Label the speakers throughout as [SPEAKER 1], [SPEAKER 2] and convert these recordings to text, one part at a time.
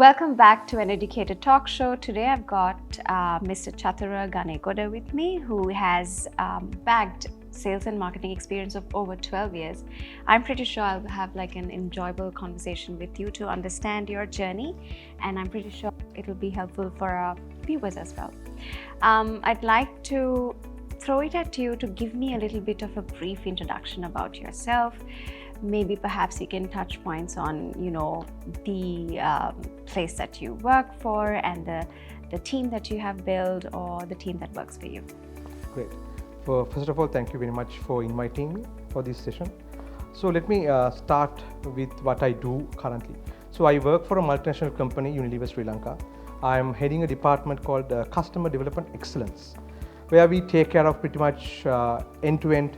[SPEAKER 1] Welcome back to an Educator talk show. Today I've got Mr. Chathura Ganegoda with me, who has bagged sales and marketing experience of over 12 years. I'm pretty sure I'll have like an enjoyable conversation with you to understand your journey, and I'm pretty sure it'll be helpful for our viewers as well. I'd like to throw it at you to give me a little bit of a brief introduction about yourself. Maybe perhaps you can touch points on, the place that you work for and the team that you have built or the team that works for you.
[SPEAKER 2] Great. First of all, thank you very much for inviting me for this session. So let me start with what I do currently. So I work for a multinational company, Unilever, Sri Lanka. I'm heading a department called Customer Development Excellence, where we take care of pretty much end-to-end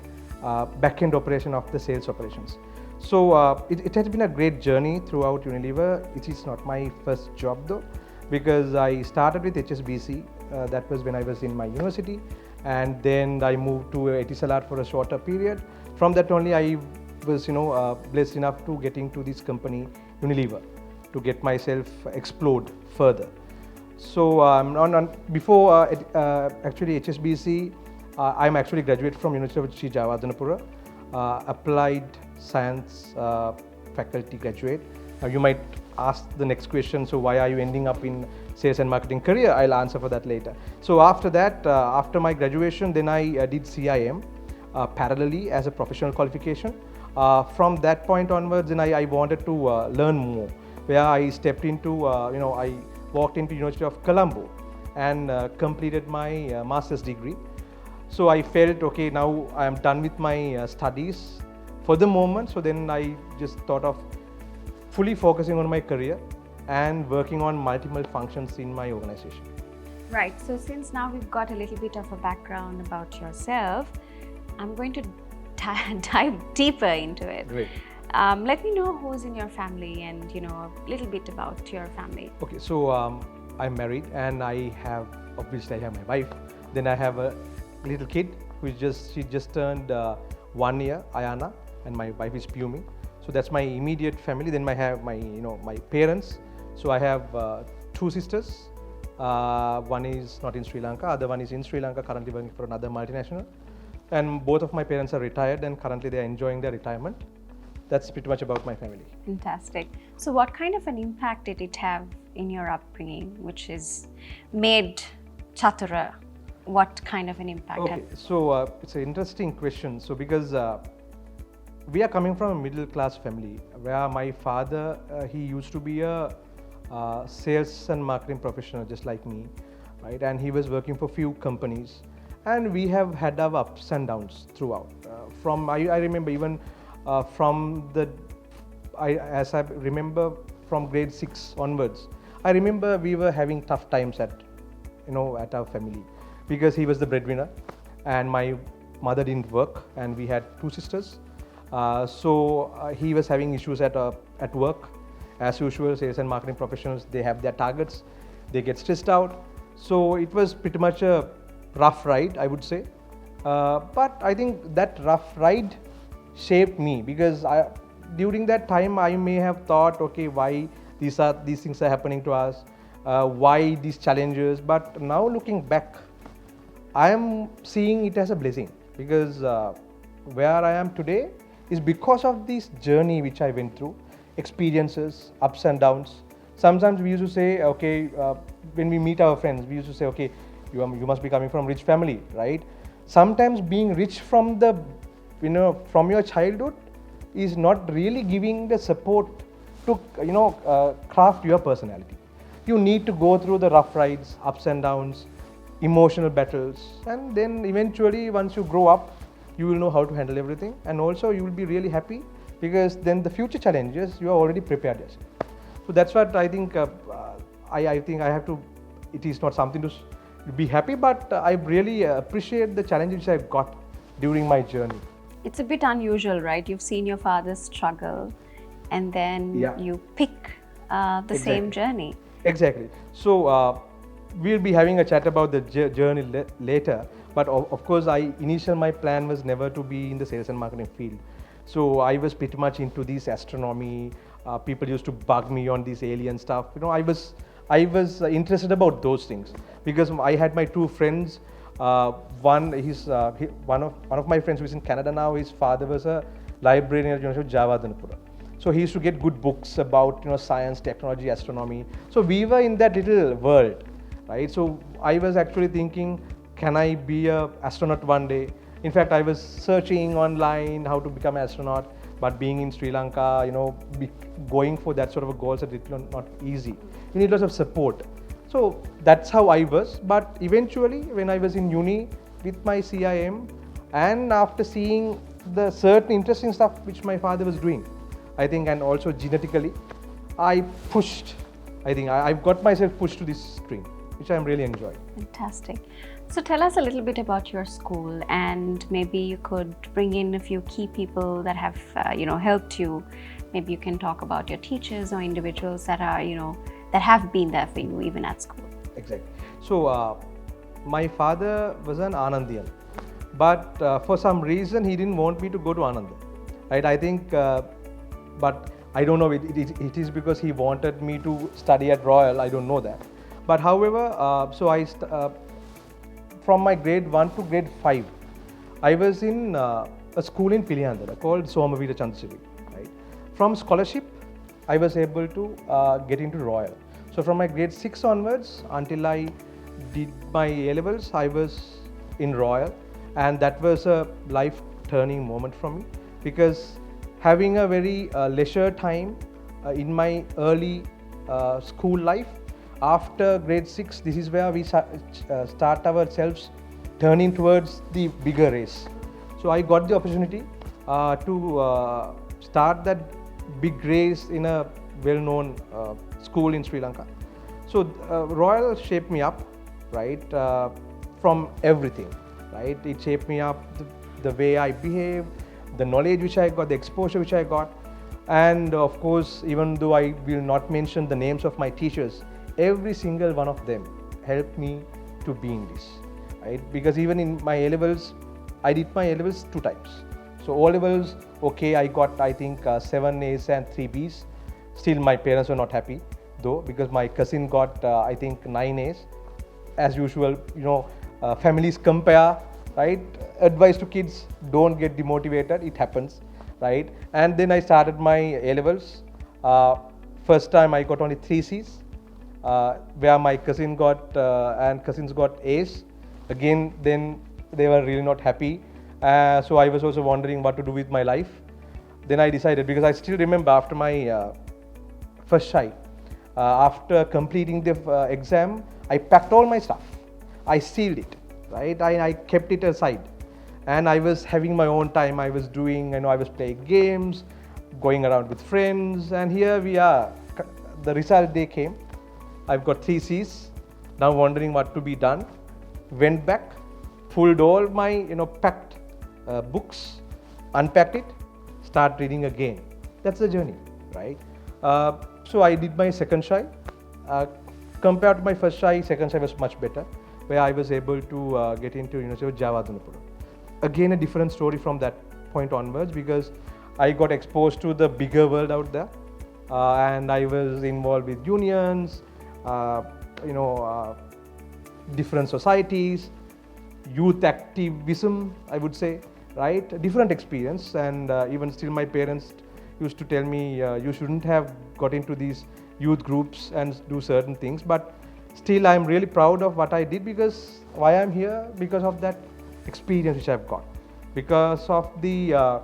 [SPEAKER 2] back-end operation of the sales operations. So it has been a great journey throughout Unilever. It is not my first job though, because I started with HSBC. That was when I was in my university, and then I moved to Etisalat for a shorter period. From that only I was blessed enough to get into this company Unilever to get myself explored further. So before actually HSBC, I'm actually graduate from University of Sri Jawadanapura, applied science faculty graduate. Now you might ask the next question, so why are you ending up in sales and marketing career? I'll answer for that later. So after that, after my graduation, then I did CIM parallelly as a professional qualification. From that point onwards, then I wanted to learn more, where I stepped into, I walked into University of Colombo and completed my master's degree. So I felt, okay, now I am done with my studies for the moment. So then I just thought of fully focusing on my career and working on multiple functions in my organization.
[SPEAKER 1] Right. So since now we've got a little bit of a background about yourself, I'm going to dive deeper into it.
[SPEAKER 2] Great.
[SPEAKER 1] Let me know who's in your family and, a little bit about your family.
[SPEAKER 2] Okay. So I'm married, and obviously I have my wife. Then I have a little kid she just turned 1 year, Ayana, and my wife is Pumi. So that's my immediate family. Then I have my parents. So I have 2 sisters. One is not in Sri Lanka, other one is in Sri Lanka, currently working for another multinational. And both of my parents are retired, and currently they are enjoying their retirement. That's pretty much about my family.
[SPEAKER 1] Fantastic. So what kind of an impact did it have in your upbringing, which is made Chathura? What kind of an impact?
[SPEAKER 2] Okay, so it's an interesting question. So because we are coming from a middle class family, where my father, he used to be a sales and marketing professional just like me, right? And he was working for few companies, and we have had our ups and downs throughout. I remember even as I remember from grade 6 onwards, I remember we were having tough times at our family, because he was the breadwinner and my mother didn't work, and we had 2 sisters. So he was having issues at work. As usual, sales and marketing professionals, they have their targets, they get stressed out. So it was pretty much a rough ride, I would say. But I think that rough ride shaped me, because during that time I may have thought, okay, why these things are happening to us, why these challenges. But now looking back, I am seeing it as a blessing, because where I am today is because of this journey which I went through, experiences, ups and downs. Sometimes we used to say, okay, when we meet our friends, we used to say, okay, you must be coming from rich family, right? Sometimes being rich from from your childhood is not really giving the support to craft your personality. You need to go through the rough rides, ups and downs, emotional battles, and then eventually once you grow up, you will know how to handle everything, and also you will be really happy, because then the future challenges you are already prepared yourself. So that's what I think. I think I have to. It is not something to be happy, but I really appreciate the challenges I've got during my journey.
[SPEAKER 1] It's a bit unusual, right? You've seen your father struggle, and then you pick the same journey.
[SPEAKER 2] Exactly. So we'll be having a chat about the journey later. But of course, my plan was never to be in the sales and marketing field. So I was pretty much into this astronomy, People used to bug me on this alien stuff. I was interested about those things because I had my two friends. One of my friends who is in Canada now. His father was a librarian at University of Java. So he used to get good books about science, technology, astronomy. So we were in that little world, right? So I was actually thinking, can I be a astronaut one day? In fact, I was searching online how to become an astronaut, but being in Sri Lanka, going for that sort of a goal is not easy. You need lots of support. So that's how I was. But eventually, when I was in uni with my CIM, and after seeing the certain interesting stuff which my father was doing, I think, and also genetically, I pushed. I think I've got myself pushed to this stream, which I'm really enjoying.
[SPEAKER 1] Fantastic. So tell us a little bit about your school, and maybe you could bring in a few key people that have helped you. Maybe you can talk about your teachers or individuals that are that have been there for you even at school.
[SPEAKER 2] Exactly. So my father was an Anandian, but for some reason he didn't want me to go to Anand. Right? I think, but I don't know. It is because he wanted me to study at Royal. I don't know that. But however, from my grade 1 to grade 5, I was in a school in Pilihandara called Somavira Chandrasevi. Right? From scholarship, I was able to get into Royal. So from my grade 6 onwards, until I did my A-levels, I was in Royal, and that was a life-turning moment for me, because having a very leisure time in my early school life, after grade 6, this is where we start ourselves turning towards the bigger race. So I got the opportunity to start that big race in a well-known school in Sri Lanka. So Royal shaped me up, right, from everything, right? It shaped me up the way I behave, the knowledge which I got, the exposure which I got, and of course, even though I will not mention the names of my teachers, every single one of them helped me to be in this, right? Because even in my A-levels, I did my A-levels 2 times. So O-levels, okay, I got, I think, 7 A's and 3 B's. Still, my parents were not happy, though, because my cousin got, I think, 9 A's. As usual, families compare, right? Advice to kids, don't get demotivated, it happens, right? And then I started my A-levels. First time I got only 3 C's, where my cousin got, and cousins got A's. Again, then they were really not happy. So I was also wondering what to do with my life. Then I decided, because I still remember after my first try, after completing the exam, I packed all my stuff. I sealed it, right? I kept it aside, and I was having my own time. I was doing, I was playing games, going around with friends, and here we are. The result day came. I've got 3 C's. Now wondering what to be done. Went back, pulled all my packed books, unpacked it, start reading again. That's the journey, right? So I did my second try. Compared to my first try, second try was much better, where I was able to get into University of Java. Again, a different story from that point onwards, because I got exposed to the bigger world out there, and I was involved with unions, different societies, youth activism, I would say, right? Different experience, and even still my parents used to tell me, you shouldn't have got into these youth groups and do certain things, but still I'm really proud of what I did, because why I'm here, because of that experience which I've got, because of the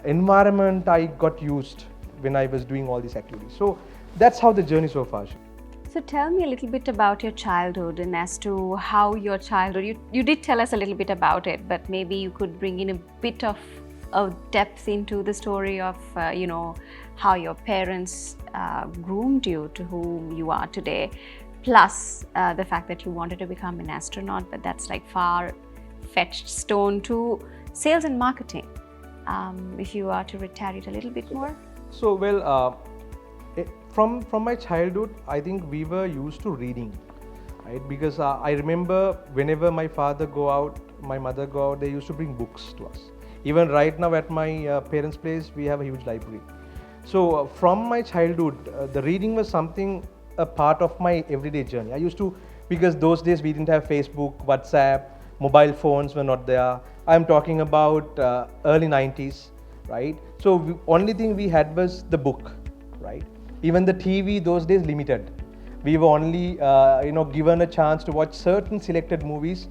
[SPEAKER 2] environment I got used when I was doing all these activities. So that's how the journey so far.
[SPEAKER 1] So tell me a little bit about your childhood, and as to how your childhood, you did tell us a little bit about it, but maybe you could bring in a bit of depth into the story of how your parents groomed you to whom you are today, plus the fact that you wanted to become an astronaut, but that's like far-fetched stone, to sales and marketing. If you are to retell it a little bit more.
[SPEAKER 2] So well, from my childhood, I think we were used to reading, right? Because I remember whenever my father go out, my mother go out, they used to bring books to us. Even right now at my parents' place, we have a huge library. So from my childhood, the reading was something a part of my everyday journey. I used to, because those days we didn't have Facebook, WhatsApp, mobile phones were not there. I'm talking about early 90s, right? So only thing we had was the book, right? Even the TV those days limited. We were only given a chance to watch certain selected movies,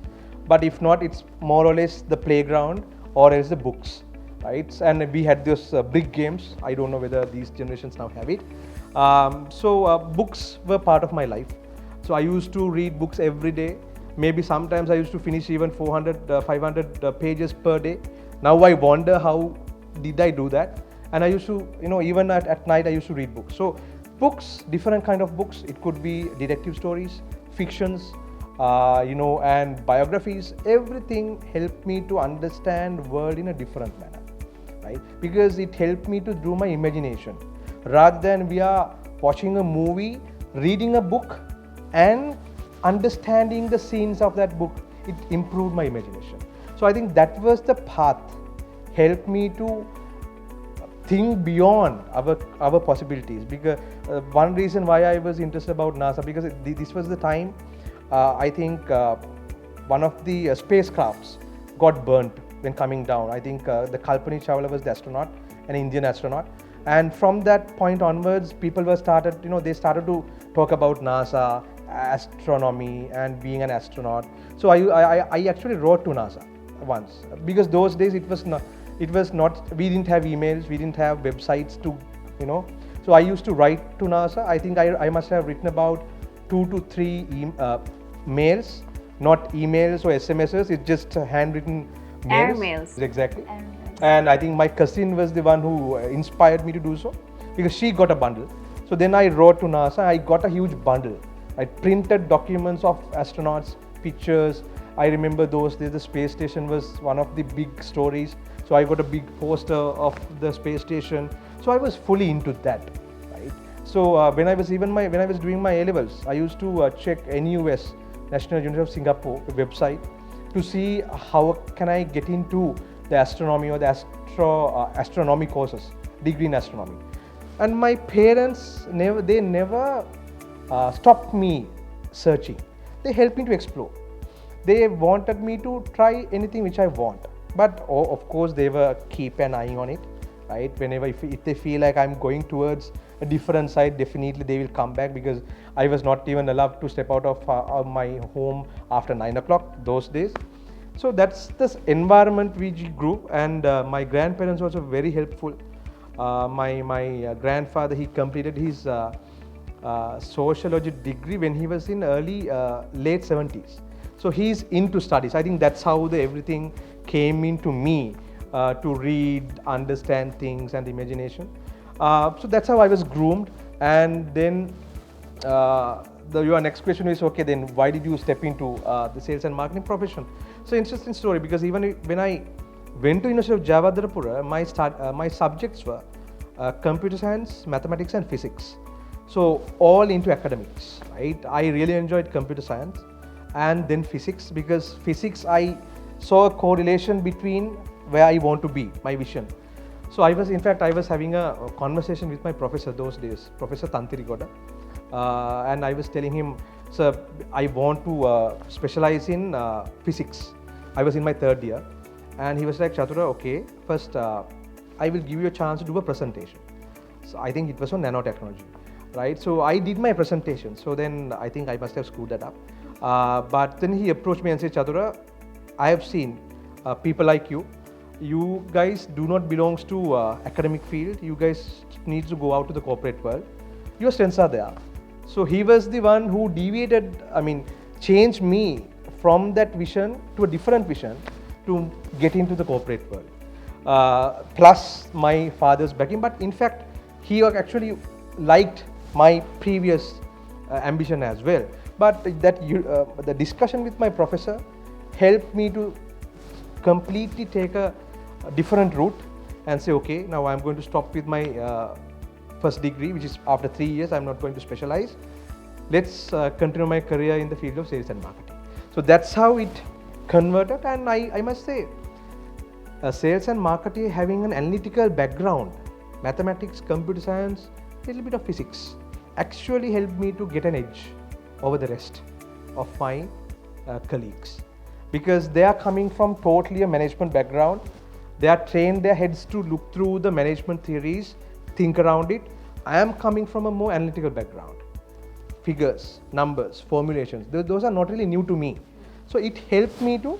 [SPEAKER 2] but if not, it's more or less the playground or else the books, right? And we had those big games. I don't know whether these generations now have it. Books were part of my life. So I used to read books every day. Maybe sometimes I used to finish even 400, 500 pages per day. Now I wonder how did I do that? And I used to, even at night I used to read books. So books, different kind of books. It could be detective stories, fictions, and biographies. Everything helped me to understand the world in a different manner, right? Because it helped me to do my imagination. Rather than we are watching a movie, reading a book, and understanding the scenes of that book, it improved my imagination. So I think that was the path, helped me to think beyond our possibilities. Because one reason why I was interested about NASA, because this was the time I think one of the spacecrafts got burnt when coming down. I think the Kalpani Chawla was the astronaut, an Indian astronaut, and from that point onwards, people they started to talk about NASA, astronomy, and being an astronaut. So I actually wrote to NASA once, because those days it was not, we didn't have emails, we didn't have websites to, so I used to write to NASA. I think I must have written about 2 to 3 mails, not emails or SMSs. It's just handwritten mails.
[SPEAKER 1] Airmails.
[SPEAKER 2] Exactly.
[SPEAKER 1] Airmails.
[SPEAKER 2] And I think my cousin was the one who inspired me to do so, because she got a bundle. So then I wrote to NASA. I got a huge bundle. I printed documents of astronauts, pictures. I remember those days the space station was one of the big stories. So I got a big poster of the space station. So I was fully into that, right? So when I was doing my A-levels, I used to check NUS, National University of Singapore website, to see how can I get into the astronomy or the astronomy courses, degree in astronomy. And my parents never stopped me searching. They helped me to explore. They wanted me to try anything which I want. But of course, they were keep an eye on it, right? Whenever if they feel like I'm going towards a different side, definitely they will come back, because I was not even allowed to step out of my home after 9 o'clock those days. So that's this environment we grew, and my grandparents also very helpful. My grandfather, he completed his sociology degree when he was in late 70s. So he's into studies. I think that's how everything came into me, to read, understand things, and imagination. So that's how I was groomed. And then your next question is, okay, then why did you step into the sales and marketing profession? So interesting story, because even when I went to University of Javadharpura, my subjects were computer science, mathematics, and physics. So all into academics, right? I really enjoyed computer science and then physics, because physics I saw a correlation between where I want to be, my vision. So I was having a conversation with my professor those days, Professor Tantirigoda, and I was telling him, sir, I want to specialize in physics. I was in my 3rd year, and he was like, Chathura, okay, first I will give you a chance to do a presentation. So I think it was on nanotechnology, right? So I did my presentation. So then I think I must have screwed that up. But then he approached me and said, Chathura, I have seen people like you. You guys do not belong to academic field. You guys need to go out to the corporate world. Your strengths are there. So he was the one who changed me from that vision to a different vision to get into the corporate world. Plus my father's backing, but in fact, he actually liked my previous ambition as well. But the discussion with my professor helped me to completely take a different route and say, okay, now I'm going to stop with my first degree, which is after 3 years, I'm not going to specialize. Let's continue my career in the field of sales and marketing. So that's how it converted, and I must say, sales and marketing, having an analytical background, mathematics, computer science, little bit of physics actually helped me to get an edge over the rest of my colleagues, because they are coming from totally a management background. They are trained their heads to look through the management theories, think around it. I am coming from a more analytical background. Figures, numbers, formulations, those are not really new to me. So it helped me to,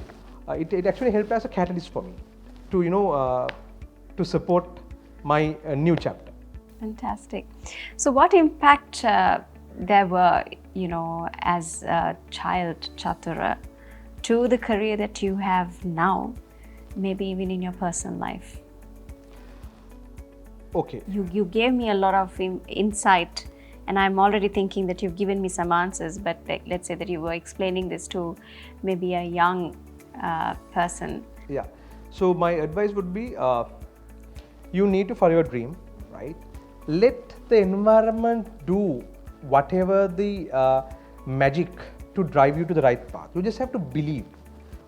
[SPEAKER 2] it actually helped as a catalyst for me to, to support my new chapter.
[SPEAKER 1] Fantastic. So what impact there were, as a child Chathura, to the career that you have now, maybe even in your personal life?
[SPEAKER 2] Okay.
[SPEAKER 1] You gave me a lot of insight, and I'm already thinking that you've given me some answers, but let's say that you were explaining this to maybe a young person.
[SPEAKER 2] Yeah. So my advice would be, you need to follow your dream, right? Let the environment do whatever the magic to drive you to the right path. You just have to believe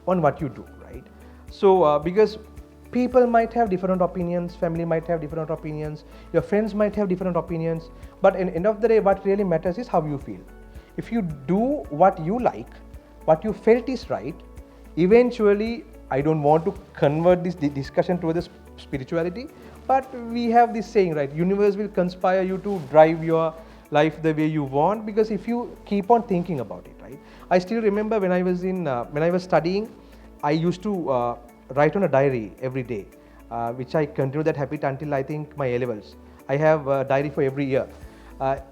[SPEAKER 2] on what you do, right? So because people might have different opinions, family might have different opinions, your friends might have different opinions, but at the end of the day, what really matters is how you feel. If you do what you like, what you felt is right, eventually, I don't want to convert this discussion towards spirituality, but we have this saying, right? Universe will conspire you to drive your life the way you want, because if you keep on thinking about it, right? I still remember when I was studying, I used to write on a diary every day, which I continued that habit until I think my A-levels. I have a diary for every year.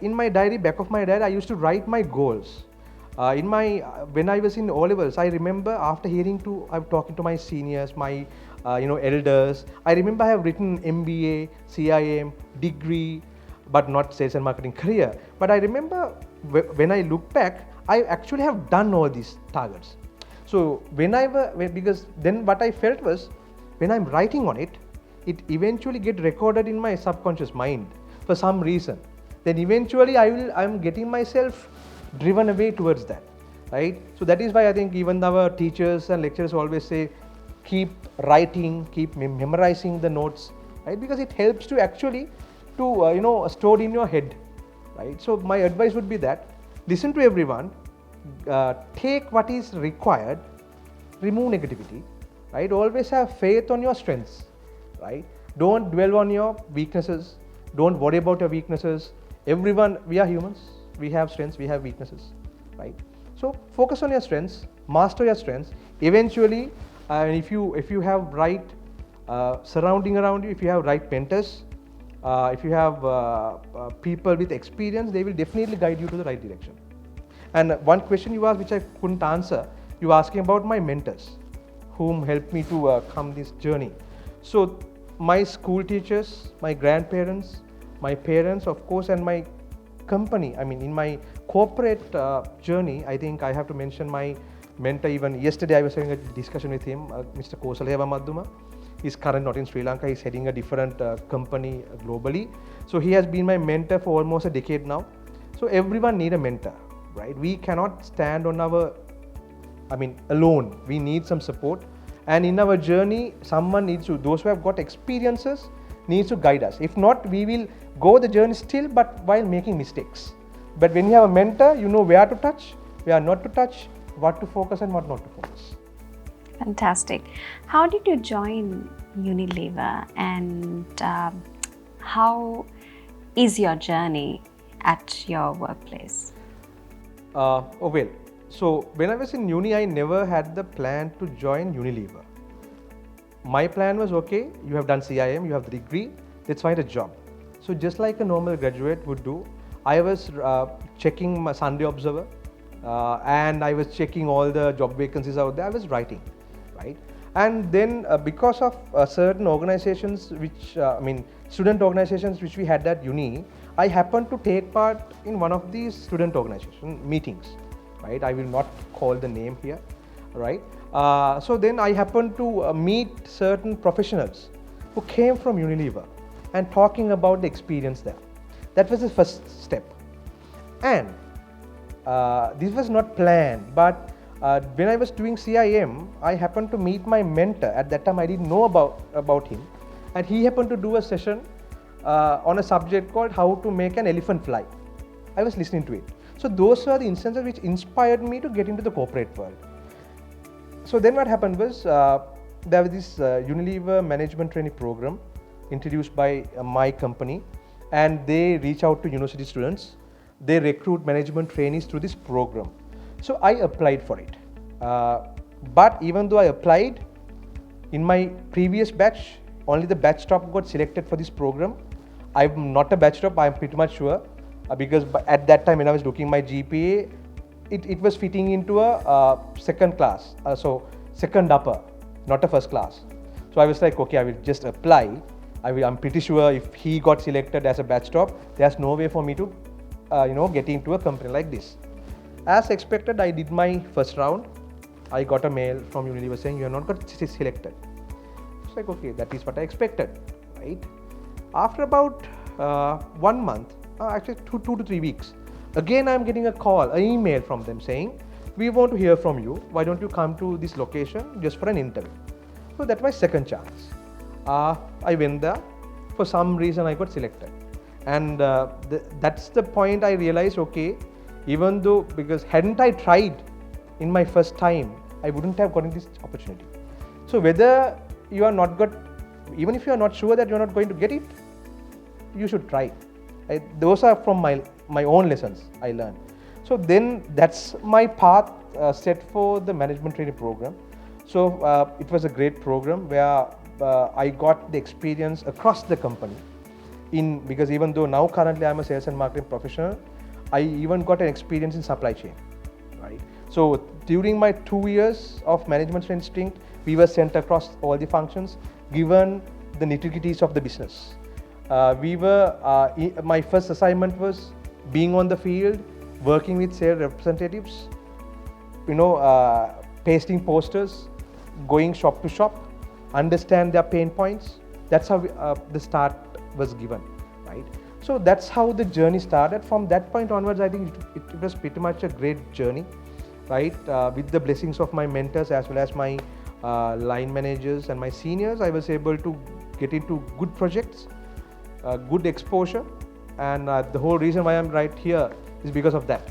[SPEAKER 2] In my diary, back of my diary, I used to write my goals. When I was in O-levels, I remember after I'm talking to my seniors, my elders. I remember I have written MBA, CIM, degree, but not sales and marketing career. But I remember when I look back, I actually have done all these targets. So because then what I felt was, when I'm writing on it, it eventually get recorded in my subconscious mind for some reason. Then eventually I'm getting myself driven away towards that, right? So that is why I think even our teachers and lecturers always say, keep writing, keep memorizing the notes, right? Because it helps to actually stored in your head, right? So my advice would be that, listen to everyone, take what is required, remove negativity, right? Always have faith on your strengths, right? Don't dwell on your weaknesses. Don't worry about your weaknesses. Everyone, we are humans. We have strengths, we have weaknesses, right? So focus on your strengths, master your strengths. Eventually, if you have right surrounding around you, if you have right mentors, if you have people with experience, they will definitely guide you to the right direction. And one question you asked, which I couldn't answer, you were asking about my mentors, whom helped me to come this journey. So my school teachers, my grandparents, my parents, of course, and my company. I mean, in my corporate journey, I think I have to mention my mentor. Even yesterday, I was having a discussion with him, Mr. Kosaleva Madhuma. He's currently not in Sri Lanka. He's heading a different company globally. So he has been my mentor for almost a decade now. So everyone need a mentor, right? We cannot stand on alone. We need some support. And in our journey, someone needs to, those who have got experiences, needs to guide us. If not, we will go the journey still, but while making mistakes. But when you have a mentor, you know where to touch, where not to touch, what to focus and what not to focus.
[SPEAKER 1] Fantastic. How did you join Unilever, and how is your journey at your workplace?
[SPEAKER 2] Well, so when I was in uni, I never had the plan to join Unilever. My plan was, okay, you have done CIM, you have the degree, let's find a job. So just like a normal graduate would do, I was checking my Sunday Observer and I was checking all the job vacancies out there. I was writing, right? And then because of certain organizations, which student organizations which we had at uni, I happened to take part in one of these student organization meetings, right? I will not call the name here, right? So then I happened to meet certain professionals who came from Unilever and talking about the experience there. That was the first step. And this was not planned, but when I was doing CIM, I happened to meet my mentor. At that time, I didn't know about him, and he happened to do a session on a subject called how to make an elephant fly. I was listening to it. So those were the instances which inspired me to get into the corporate world. So then what happened was there was this Unilever management training program introduced by my company, and they reach out to university students. They recruit management trainees through this program. So I applied for it. But even though I applied, in my previous batch, only the batch top got selected for this program. I'm not a batch top, I'm pretty much sure, because at that time when I was looking my GPA, it was fitting into a second class, so second upper, not a first class. So I was like, okay, I will just apply. I'm pretty sure if he got selected as a batch top, there's no way for me to get into a company like this. As expected, I did my first round. I got a mail from Unilever saying you are not got selected. It's like, okay, that is what I expected, right? After about 1 month, actually 2 to 3 weeks, again I'm getting a call, an email from them saying, we want to hear from you. Why don't you come to this location just for an interview? So that's my second chance. I went there. For some reason, I got selected, and that's the point I realized. Okay, even though, because hadn't I tried in my first time, I wouldn't have gotten this opportunity. So whether you are not got, even if you are not sure that you are not going to get it, you should try. Those are from my own lessons I learned. So then that's my path set for the management training program. So it was a great program where I got the experience across the company. Because even though now currently I'm a sales and marketing professional, I even got an experience in supply chain, right? So during my 2 years of management training stint, we were sent across all the functions, given the nitty-gritties of the business. My first assignment was being on the field, working with sales representatives, pasting posters, going shop to shop, understand their pain points. That's how the start was given, right? So that's how the journey started. From that point onwards, I think it was pretty much a great journey, right? With the blessings of my mentors as well as my line managers and my seniors, I was able to get into good projects, good exposure, and the whole reason why I'm right here is because of that.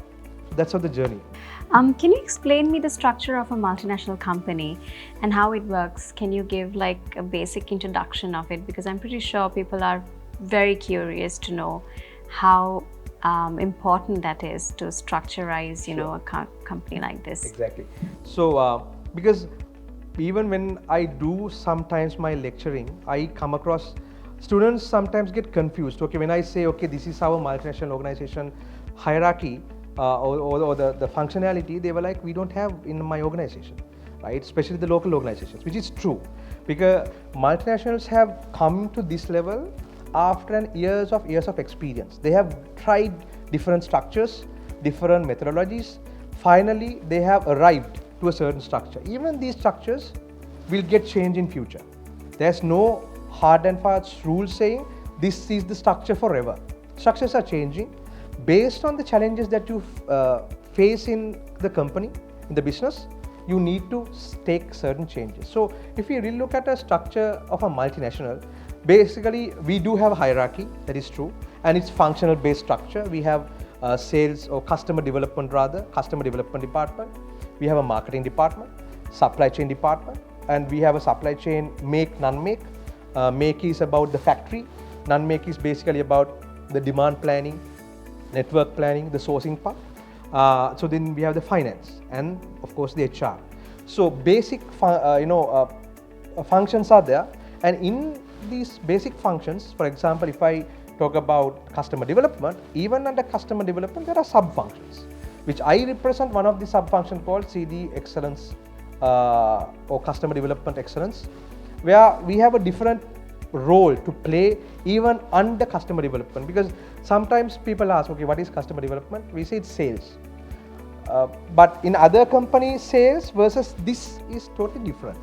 [SPEAKER 2] So that's how the journey.
[SPEAKER 1] Can you explain me the structure of a multinational company and how it works? Can you give like a basic introduction of it? Because I'm pretty sure people are very curious to know how important that is to structurize, a company like this.
[SPEAKER 2] Exactly. So because even when I do sometimes my lecturing, I come across students sometimes get confused. Okay, when I say, okay, this is our multinational organization hierarchy or the functionality, they were like, we don't have in my organization, right? Especially the local organizations, which is true, because multinationals have come to this level after years of experience. They have tried different structures, different methodologies. Finally, they have arrived to a certain structure. Even these structures will get changed in future. There's no hard and fast rule saying this is the structure forever. Structures are changing based on the challenges that you face in the company, in the business. You need to take certain changes. So if you really look at a structure of a multinational, basically we do have a hierarchy, that is true, and it's functional based structure. We have sales or customer development department. We have a marketing department, supply chain department, and we have a supply chain make, non-make. Make is about the factory, non-make is basically about the demand planning, network planning, the sourcing part. So then we have the finance and of course the HR. So basic functions are there, and in these basic functions, for example, if I talk about customer development, even under customer development there are sub-functions, which I represent one of the sub-function called CD excellence or customer development excellence, where we have a different role to play even under customer development. Because sometimes people ask, okay, what is customer development? We say it's sales. But in other companies, sales versus this is totally different.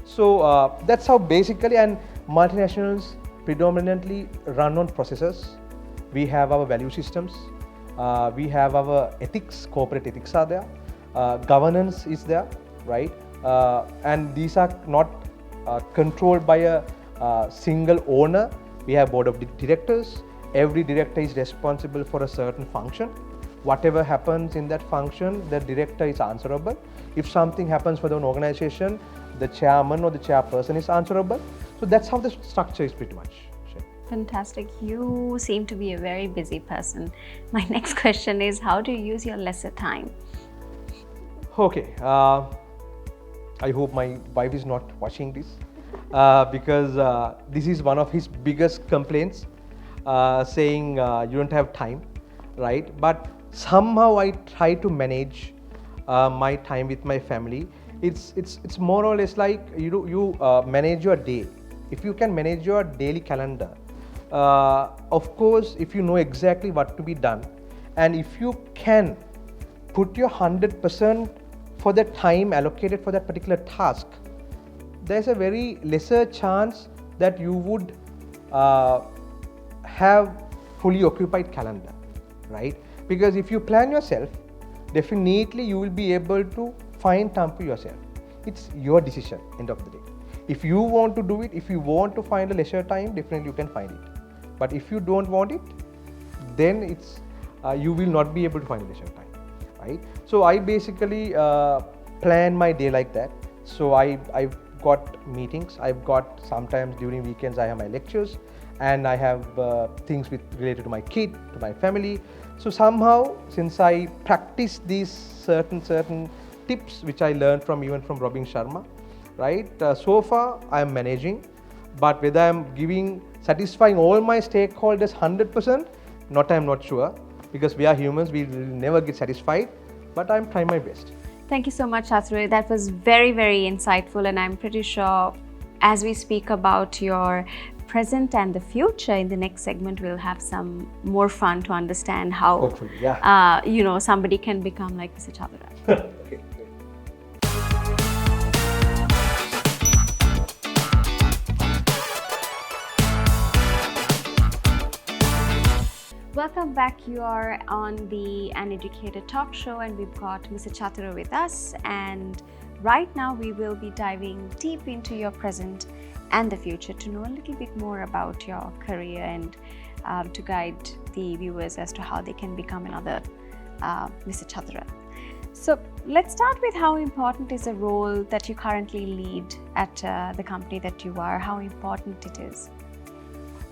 [SPEAKER 2] So that's how basically, and multinationals predominantly run on processes. We have our value systems. We have our ethics, corporate ethics are there. Governance is there, right? And these are not controlled by a single owner, We have board of directors. Every director is responsible for a certain function. Whatever happens in that function, the director is answerable. If something happens for an organization, the chairman or the chairperson is answerable. So that's how the structure is pretty much.
[SPEAKER 1] Fantastic. You seem to be a very busy person. My next question is, how do you use your lesser time?
[SPEAKER 2] Okay. I hope my wife is not watching this because this is one of his biggest complaints, saying you don't have time, right? But somehow I try to manage my time with my family. It's more or less like you manage your day. If you can manage your daily calendar, of course, if you know exactly what to be done, and if you can put your 100% for the time allocated for that particular task, there's a very lesser chance that you would have fully occupied calendar, right? Because if you plan yourself, definitely you will be able to find time for yourself. It's your decision, end of the day. If you want to do it, if you want to find a leisure time, definitely you can find it. But if you don't want it, then it's you will not be able to find a leisure time, right? So I basically plan my day like that. So I've got meetings. I've got sometimes during weekends I have my lectures, and I have things related to my kid, to my family. So somehow, since I practice these certain tips which I learned from even from Robin Sharma, right? So far I am managing, but whether I am satisfying all my stakeholders 100%, I'm not sure, because we are humans, we will never get satisfied, but I'm trying my best.
[SPEAKER 1] Thank you so much, Chathura. That was very, very insightful, and I'm pretty sure as we speak about your present and the future, in the next segment we'll have some more fun to understand how
[SPEAKER 2] hopefully, yeah.
[SPEAKER 1] Somebody can become like Mr. Chathura.
[SPEAKER 2] Okay.
[SPEAKER 1] Welcome back. You are on the Educator talk show, and we've got Mr. Chathura with us. And right now we will be diving deep into your present and the future to know a little bit more about your career and to guide the viewers as to how they can become another Mr. Chathura. So let's start with how important is the role that you currently lead at the company that you are, how important it is.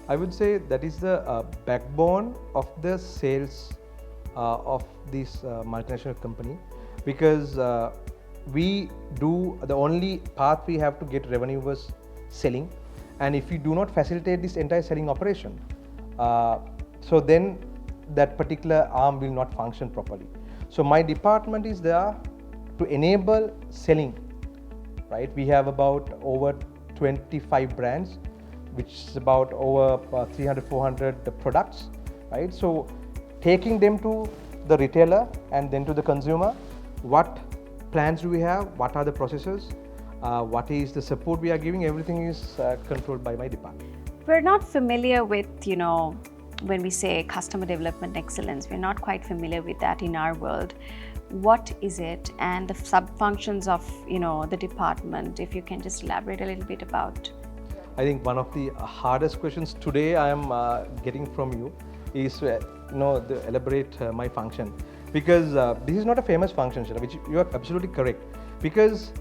[SPEAKER 2] I would say that is the backbone of the sales of this multinational company, because we do, the only path we have to get revenue was selling, and if we do not facilitate this entire selling operation, so then that particular arm will not function properly. So my department is there to enable selling, right? We have about over 25 brands, which is about over 300-400 products, right? So taking them to the retailer and then to the consumer, what plans do we have, what are the processes, what is the support we are giving, everything is controlled by my department.
[SPEAKER 1] We're not familiar with, when we say customer development excellence, we're not quite familiar with that in our world. What is it, and the sub-functions of, the department, if you can just elaborate a little bit about.
[SPEAKER 2] I think one of the hardest questions today I am getting from you is to elaborate my function, because this is not a famous function, which you are absolutely correct, because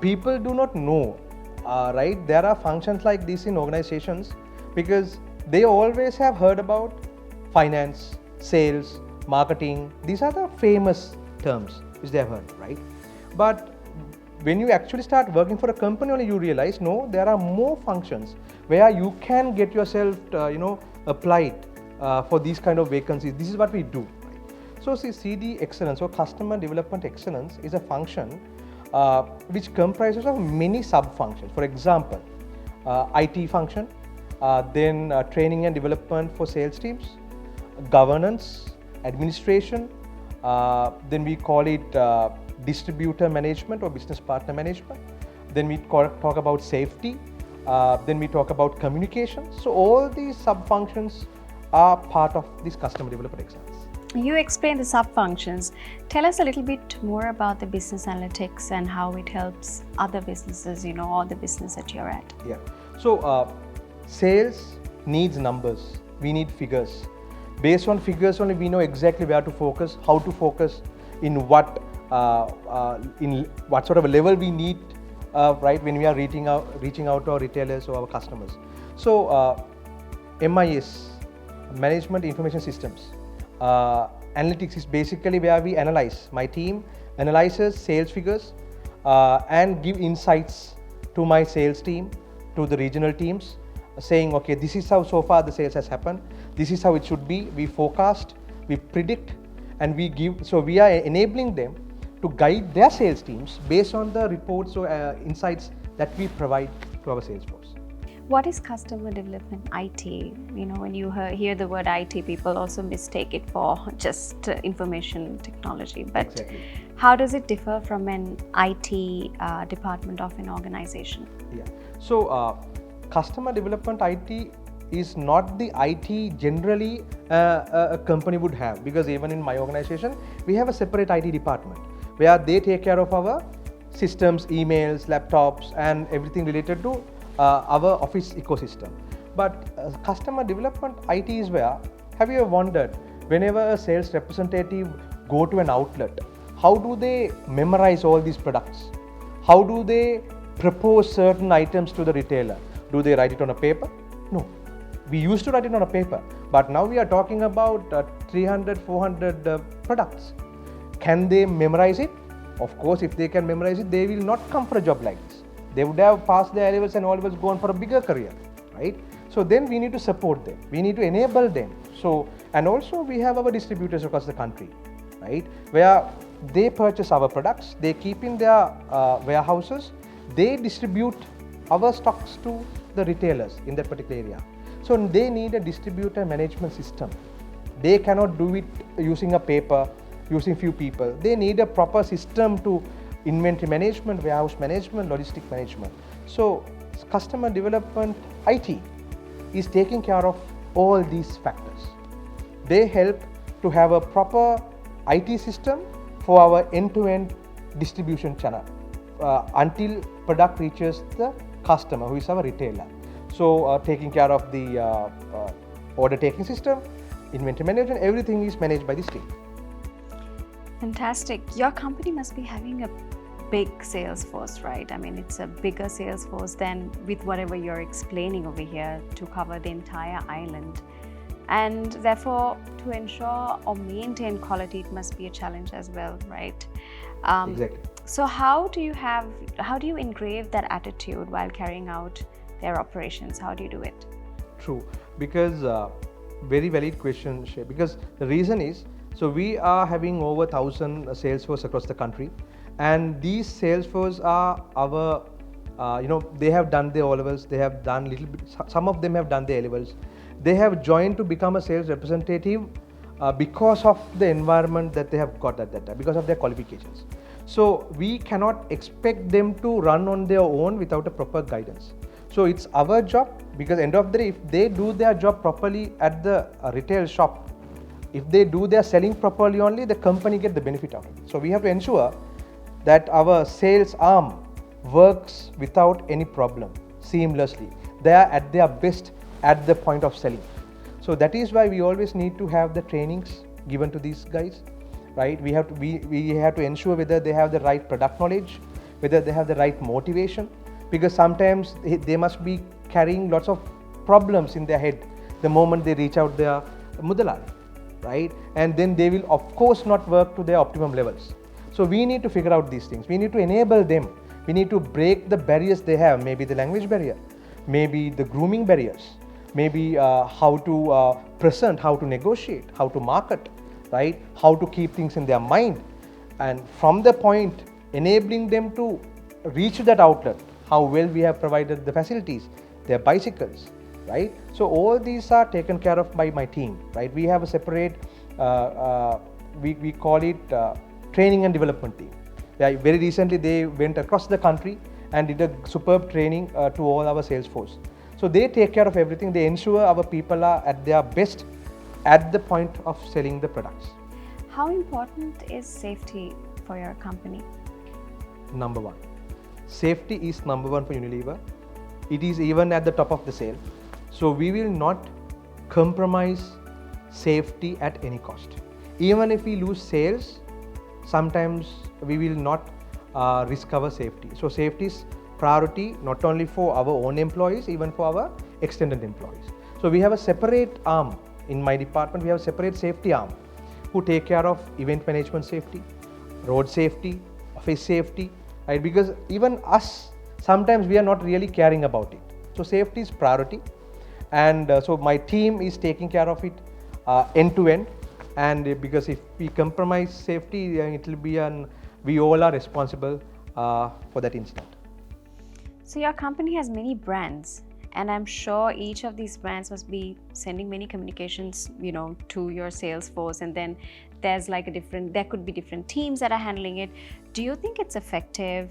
[SPEAKER 2] people do not know, right? There are functions like this in organizations because they always have heard about finance, sales, marketing. These are the famous terms which they have heard, right? But when you actually start working for a company, only you realize, no, there are more functions where you can get yourself, applied for these kind of vacancies. This is what we do. Right? So CD excellence, or customer development excellence, is a function which comprises of many sub-functions. For example, IT function, then training and development for sales teams, governance, administration, then we call it distributor management or business partner management. Then we talk about safety. Then we talk about communication. So all these sub-functions are part of this customer development excellence.
[SPEAKER 1] You explained the sub-functions. Tell us a little bit more about the business analytics and how it helps other businesses, or the business that you're at.
[SPEAKER 2] Yeah. So sales needs numbers. We need figures. Based on figures only, we know exactly where to focus, how to focus, in what sort of a level we need, right, when we are reaching out to our retailers or our customers. So MIS, Management Information Systems. Analytics is basically where we analyze. My team analyzes sales figures and give insights to my sales team, to the regional teams, saying, okay, this is how so far the sales has happened. This is how it should be. We forecast, we predict, and we give. So we are enabling them to guide their sales teams based on the reports or insights that we provide to our sales force.
[SPEAKER 1] What is customer development, IT? You know, when you hear the word IT, people also mistake it for just information technology. But
[SPEAKER 2] Exactly.
[SPEAKER 1] how does it differ from an IT department of an organization?
[SPEAKER 2] Yeah. So customer development IT is not the IT generally a company would have, because even in my organization, we have a separate IT department where they take care of our systems, emails, laptops, and everything related to our office ecosystem. But customer development IT is where, have you ever wondered, whenever a sales representative go to an outlet, how do they memorize all these products? How do they propose certain items to the retailer? Do they write it on a paper? No. We used to write it on a paper, but now we are talking about 300, 400 products. Can they memorize it? Of course, if they can memorize it, they will not come for a job like this. They would have passed their A-levels and all gone for a bigger career, right? So then we need to support them. We need to enable them. So, and also we have our distributors across the country, right? Where they purchase our products, they keep in their warehouses, they distribute our stocks to the retailers in that particular area. So they need a distributor management system. They cannot do it using a paper, using few people. They need a proper system to inventory management, warehouse management, logistic management. So customer development IT is taking care of all these factors. They help to have a proper IT system for our end-to-end distribution channel until product reaches the customer, who is our retailer. So taking care of the order taking system, inventory management, everything is managed by this team.
[SPEAKER 1] Fantastic. Your company must be having a big sales force, right? I mean, it's a bigger sales force than with whatever you're explaining over here to cover the entire island. And therefore, to ensure or maintain quality, it must be a challenge as well, right?
[SPEAKER 2] Exactly.
[SPEAKER 1] So how do you engrave that attitude while carrying out their operations? How do you do it?
[SPEAKER 2] True, because very valid question, Shay. Because the reason is, so we are having over 1,000 sales force across the country, and these sales force are our, they have done their O-levels, they have done little bit, some of them have done their A-levels. They have joined to become a sales representative because of the environment that they have got at that time, because of their qualifications. So we cannot expect them to run on their own without a proper guidance. So it's our job, because end of the day, if they do their job properly at the retail shop, if they do their selling properly only, the company get the benefit out of it. So we have to ensure that our sales arm works without any problem, seamlessly. They are at their best at the point of selling. So that is why we always need to have the trainings given to these guys, right? We have to ensure whether they have the right product knowledge, whether they have the right motivation, because sometimes they must be carrying lots of problems in their head the moment they reach out their mudalal, right? And then they will of course not work to their optimum levels. So we need to figure out these things. We need to enable them. We need to break the barriers they have, maybe the language barrier, maybe the grooming barriers, maybe how to present, how to negotiate, how to market, right? How to keep things in their mind. And from the point, enabling them to reach that outlet, how well we have provided the facilities, their bicycles, right? So all these are taken care of by my team, right? We have a separate, we call it training and development team. Very recently they went across the country and did a superb training to all our sales force. So they take care of everything. They ensure our people are at their best at the point of selling the products.
[SPEAKER 1] How important is safety for your company?
[SPEAKER 2] Number one. Safety is number one for Unilever. It is even at the top of the sale. So we will not compromise safety at any cost. Even if we lose sales, sometimes we will not risk our safety. So safety is priority not only for our own employees, even for our extended employees. So we have a separate arm in my department. We have a separate safety arm who take care of event management safety, road safety, office safety, right? Because even us, sometimes we are not really caring about it. So safety is priority, and so my team is taking care of it end to end. And because if we compromise safety, then it will be we all are responsible for that incident.
[SPEAKER 1] So your company has many brands, and I'm sure each of these brands must be sending many communications, to your sales force, and then there could be different teams that are handling it. Do you think it's effective,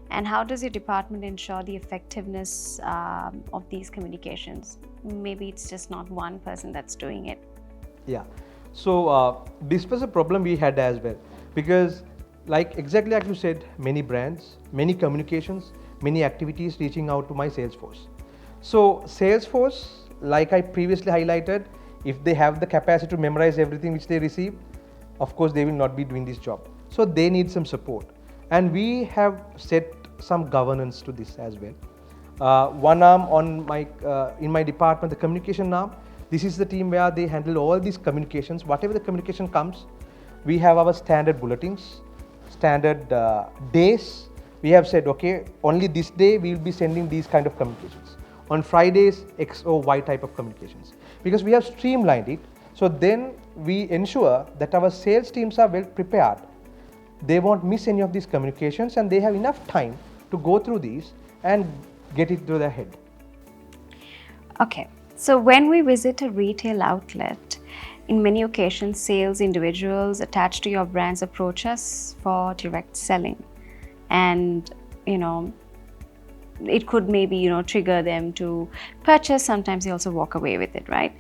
[SPEAKER 1] and how does your department ensure the effectiveness of these communications? Maybe it's just not one person that's doing it.
[SPEAKER 2] Yeah, so this was a problem we had as well, because exactly like you said, many brands, many communications, many activities reaching out to my sales force. So Salesforce, like I previously highlighted, if they have the capacity to memorize everything which they receive, of course they will not be doing this job. So they need some support, and we have set some governance to this as well. One arm on in my department, the communication arm. This is the team where they handle all these communications. Whatever the communication comes, we have our standard bulletins, standard days. We have said, okay, only this day we will be sending these kind of communications. On Fridays, X or Y type of communications. Because we have streamlined it, so then we ensure that our sales teams are well prepared. They won't miss any of these communications, and they have enough time to go through these and get it to their head.
[SPEAKER 1] Okay, so when we visit a retail outlet, in many occasions, sales individuals attached to your brands approach us for direct selling. And, it could maybe, trigger them to purchase. Sometimes they also walk away with it, right?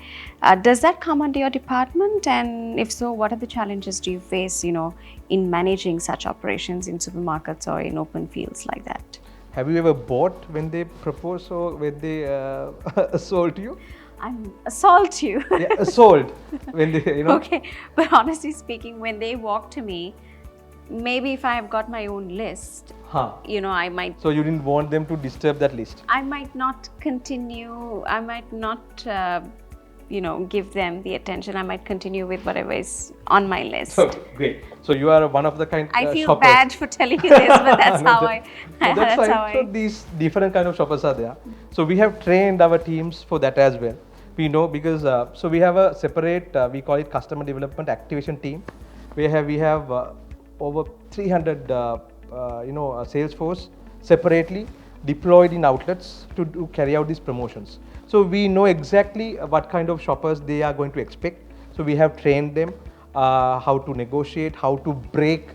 [SPEAKER 1] Does that come under your department? And if so, what are the challenges do you face, in managing such operations in supermarkets or in open fields like that?
[SPEAKER 2] Have you ever bought when they propose or when they sold to you?
[SPEAKER 1] I'm assault you.
[SPEAKER 2] Yeah, sold when they,
[SPEAKER 1] Okay, but honestly speaking, when they walk to me, maybe if I have got my own list, I might.
[SPEAKER 2] So you didn't want them to disturb that list?
[SPEAKER 1] I might not continue. I might not, give them the attention. I might continue with whatever is on my list.
[SPEAKER 2] Oh, great. So you are one of the kind.
[SPEAKER 1] I feel
[SPEAKER 2] shoppers.
[SPEAKER 1] bad for telling you this, but that's
[SPEAKER 2] No,
[SPEAKER 1] how
[SPEAKER 2] that's
[SPEAKER 1] how
[SPEAKER 2] right. So these different kind of shoppers are there. So we have trained our teams for that as well. We know because so we have a separate we call it customer development activation team. We have over 300 sales force separately deployed in outlets to carry out these promotions. So we know exactly what kind of shoppers they are going to expect. So we have trained them how to negotiate, how to break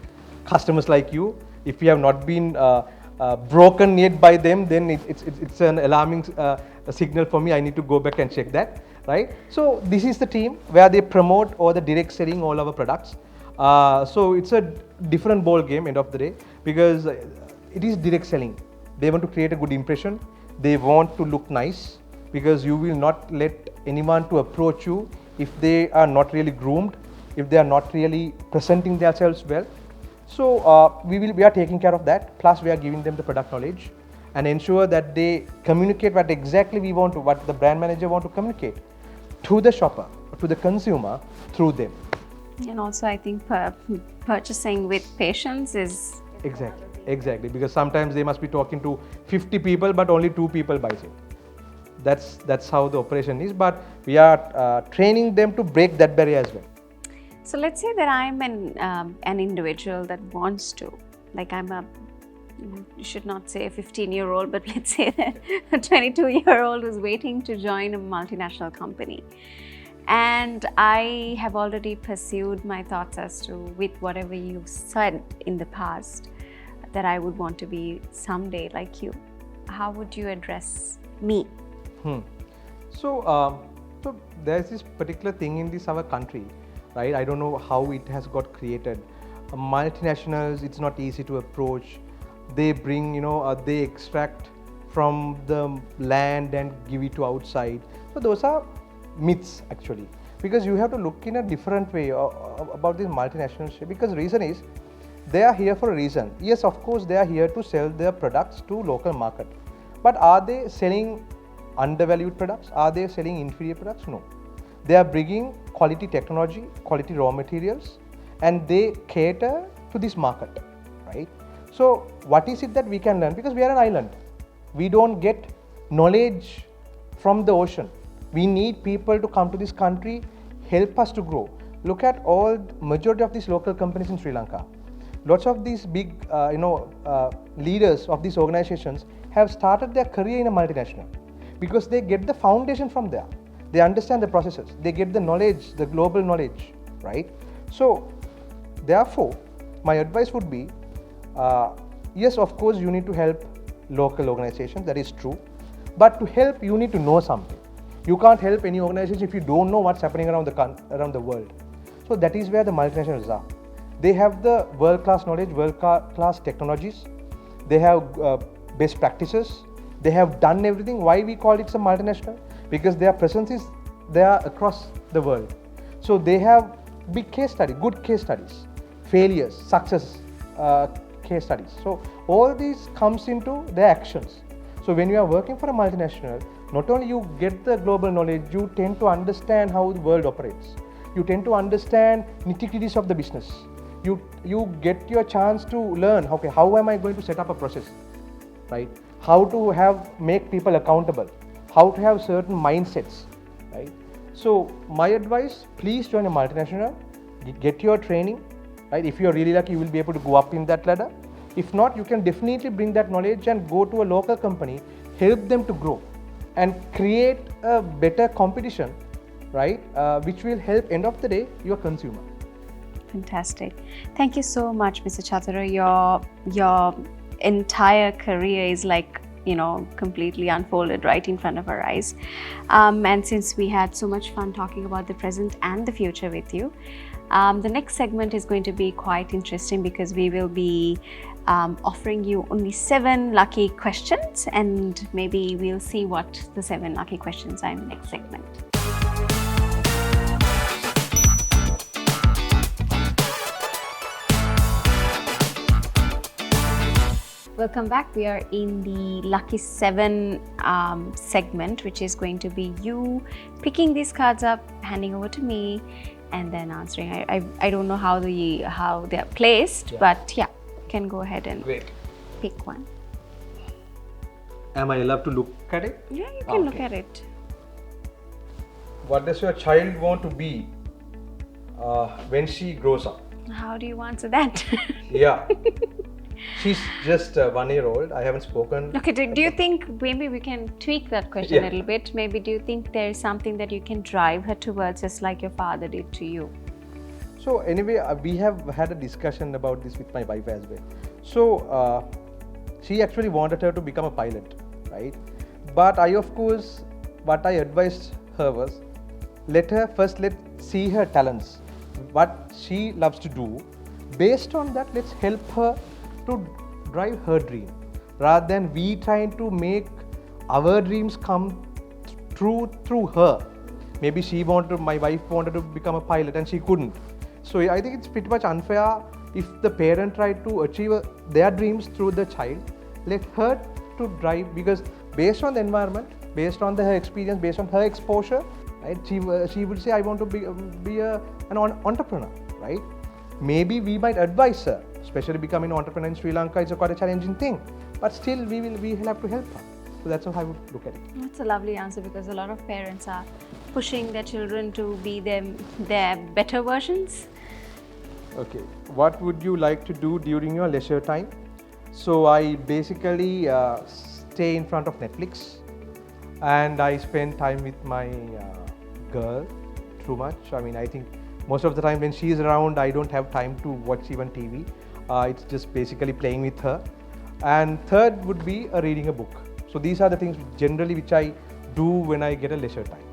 [SPEAKER 2] customers like you. If you have not been broken yet by them, then it's an alarming signal for me. I need to go back and check that, right? So this is the team where they promote or the direct selling all our products. So it's a different ball game end of the day, because it is direct selling. They want to create a good impression. They want to look nice, because you will not let anyone to approach you if they are not really groomed, if they are not really presenting themselves well. So we are taking care of that. Plus we are giving them the product knowledge and ensure that they communicate what exactly we want to, what the brand manager want to communicate to the shopper, to the consumer through them.
[SPEAKER 1] And also, I think purchasing with patience is
[SPEAKER 2] exactly, because sometimes they must be talking to 50 people, but only 2 people buys it. That's how the operation is. But we are training them to break that barrier as well.
[SPEAKER 1] So let's say that I'm an individual that wants to, you should not say a 15-year-old, but let's say that a 22-year-old who's waiting to join a multinational company. And I have already pursued my thoughts as to, with whatever you said in the past, that I would want to be someday like you. How would you address me?
[SPEAKER 2] So there's this particular thing in our country, right? I don't know how it has got created. Multinationals, it's not easy to approach. They bring, they extract from the land and give it to outside. So those are myths actually, because you have to look in a different way about this multinational ship, because reason is they are here for a reason. Yes, of course they are here to sell their products to local market, but are they selling undervalued products? Are they selling inferior products? No. They are bringing quality technology, quality raw materials, and they cater to this market, right? So what is it that we can learn? Because we are an island. We don't get knowledge from the ocean. We need people to come to this country, help us to grow. Look at all majority of these local companies in Sri Lanka. Lots of these big, leaders of these organizations have started their career in a multinational, because they get the foundation from there. They understand the processes. They get the knowledge, the global knowledge, right? So, therefore, my advice would be, yes, of course, you need to help local organizations. That is true. But to help, you need to know something. You can't help any organization if you don't know what's happening around the world. So that is where the multinationals are. They have the world-class knowledge, world-class technologies. They have best practices. They have done everything. Why we call it a multinational? Because their presence is there across the world. So they have big case studies, good case studies, failures, success case studies. So all these comes into their actions. So when you are working for a multinational, not only you get the global knowledge, you tend to understand how the world operates. You tend to understand nitty-gritties of the business. You get your chance to learn, okay, how am I going to set up a process, right? How to make people accountable, how to have certain mindsets, right? So my advice, please join a multinational, get your training, right? If you're really lucky, you will be able to go up in that ladder. If not, you can definitely bring that knowledge and go to a local company, help them to grow and create a better competition, right? Which will help, end of the day, your consumer.
[SPEAKER 1] Fantastic. Thank you so much, Mr. Chathura. Your entire career is like, completely unfolded right in front of our eyes. And since we had so much fun talking about the present and the future with you, the next segment is going to be quite interesting, because we will be offering you only 7 lucky questions, and maybe we'll see what the 7 lucky questions are in the next segment. Welcome back. We are in the Lucky 7 segment, which is going to be you picking these cards up, handing over to me, and then answering. I don't know how they are placed, but yeah, you can go ahead and pick one.
[SPEAKER 2] Am I allowed to look at it?
[SPEAKER 1] Yeah, you can look at it.
[SPEAKER 2] What does your child want to be when she grows up?
[SPEAKER 1] How do you answer that?
[SPEAKER 2] Yeah. She's just 1 year old. I haven't spoken.
[SPEAKER 1] Okay, do you think maybe we can tweak that question a little bit? Maybe do you think there is something that you can drive her towards, just like your father did to you?
[SPEAKER 2] So anyway, we have had a discussion about this with my wife as well. So she actually wanted her to become a pilot, right? But of course, what I advised her was, let's see her talents, what she loves to do. Based on that, let's help her to drive her dream, rather than we trying to make our dreams come true through her. Maybe my wife wanted to become a pilot and she couldn't. So I think it's pretty much unfair if the parent tried to achieve their dreams through the child. Let her to drive, because based on the environment, based on her experience, based on her exposure, right? She would say, I want to be an entrepreneur, right? Maybe we might advise her, especially becoming an entrepreneur in Sri Lanka is quite a challenging thing, but still we will have to help her. So that's how I would look at it.
[SPEAKER 1] That's a lovely answer, because a lot of parents are pushing their children to be their better versions.
[SPEAKER 2] Okay, what would you like to do during your leisure time? So I basically stay in front of Netflix, and I spend time with my girl too much. I mean, I think most of the time when she is around, I don't have time to watch even TV. It's just basically playing with her. And third would be reading a book. So these are the things generally which I do when I get a leisure time.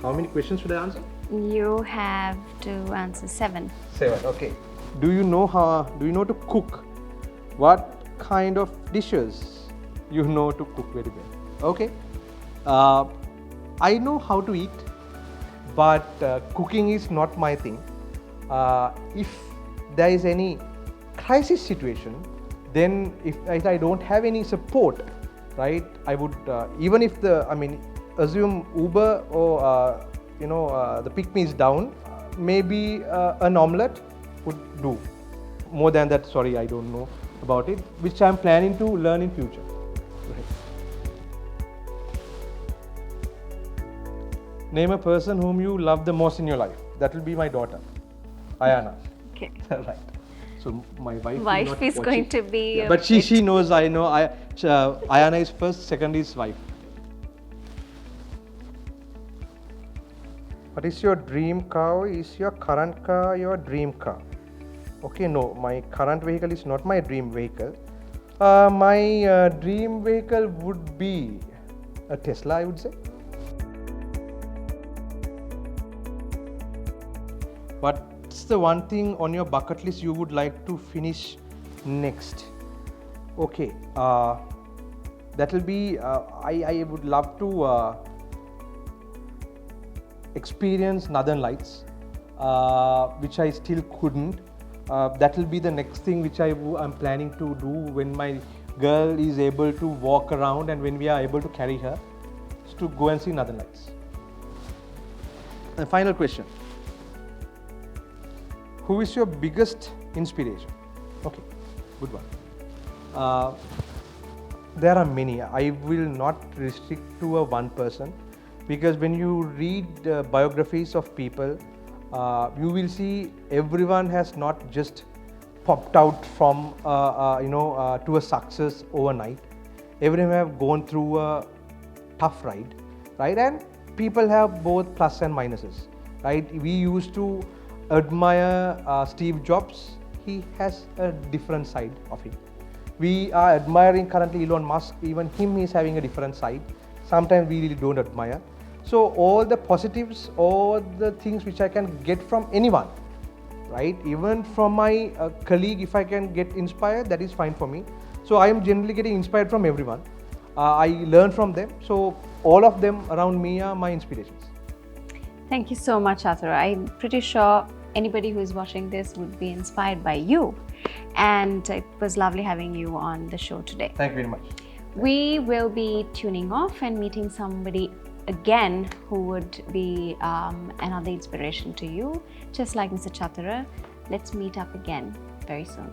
[SPEAKER 2] How many questions should I answer?
[SPEAKER 1] You have to answer 7.
[SPEAKER 2] 7, okay. Do you know to cook? What kind of dishes you know to cook very well. Okay. I know how to eat, but cooking is not my thing. If there is any crisis situation, then if I don't have any support, right, I would even if assume Uber or the pick-me is down, maybe an omelette would do. More than that, sorry, I don't know about it, which I'm planning to learn in future. Name a person whom you love the most in your life. That will be my daughter, Ayana.
[SPEAKER 1] Okay.
[SPEAKER 2] Right. So my wife.
[SPEAKER 1] Wife is going to be.
[SPEAKER 2] Yeah, but she knows. I know. Ayana is first. Second is wife. What is your dream car? Is your current car your dream car? Okay, no. My current vehicle is not my dream vehicle. My dream vehicle would be a Tesla, I would say. What's the one thing on your bucket list you would like to finish next? Okay, that will be, I would love to experience Northern Lights, which I still couldn't. That will be the next thing which I'm planning to do when my girl is able to walk around and when we are able to carry her, is to go and see Northern Lights. And final question. Who is your biggest inspiration? Okay, good one. There are many. I will not restrict to a one person, because when you read biographies of people, you will see everyone has not just popped out from to a success overnight. Everyone have gone through a tough ride, right? And people have both plus and minuses, right? We used to admire Steve Jobs. He has a different side of him. We are admiring currently Elon Musk. Even him is having a different side. Sometimes we really don't admire. So all the positives, all the things which I can get from anyone, right? Even from my colleague, if I can get inspired, that is fine for me. So I am generally getting inspired from everyone. I learn from them. So all of them around me are my inspirations.
[SPEAKER 1] Thank you so much, Chathura. I'm pretty sure anybody who is watching this would be inspired by you. And it was lovely having you on the show today.
[SPEAKER 2] Thank you very much.
[SPEAKER 1] We will be tuning off and meeting somebody again who would be another inspiration to you, just like Mr. Chathura. Let's meet up again very soon.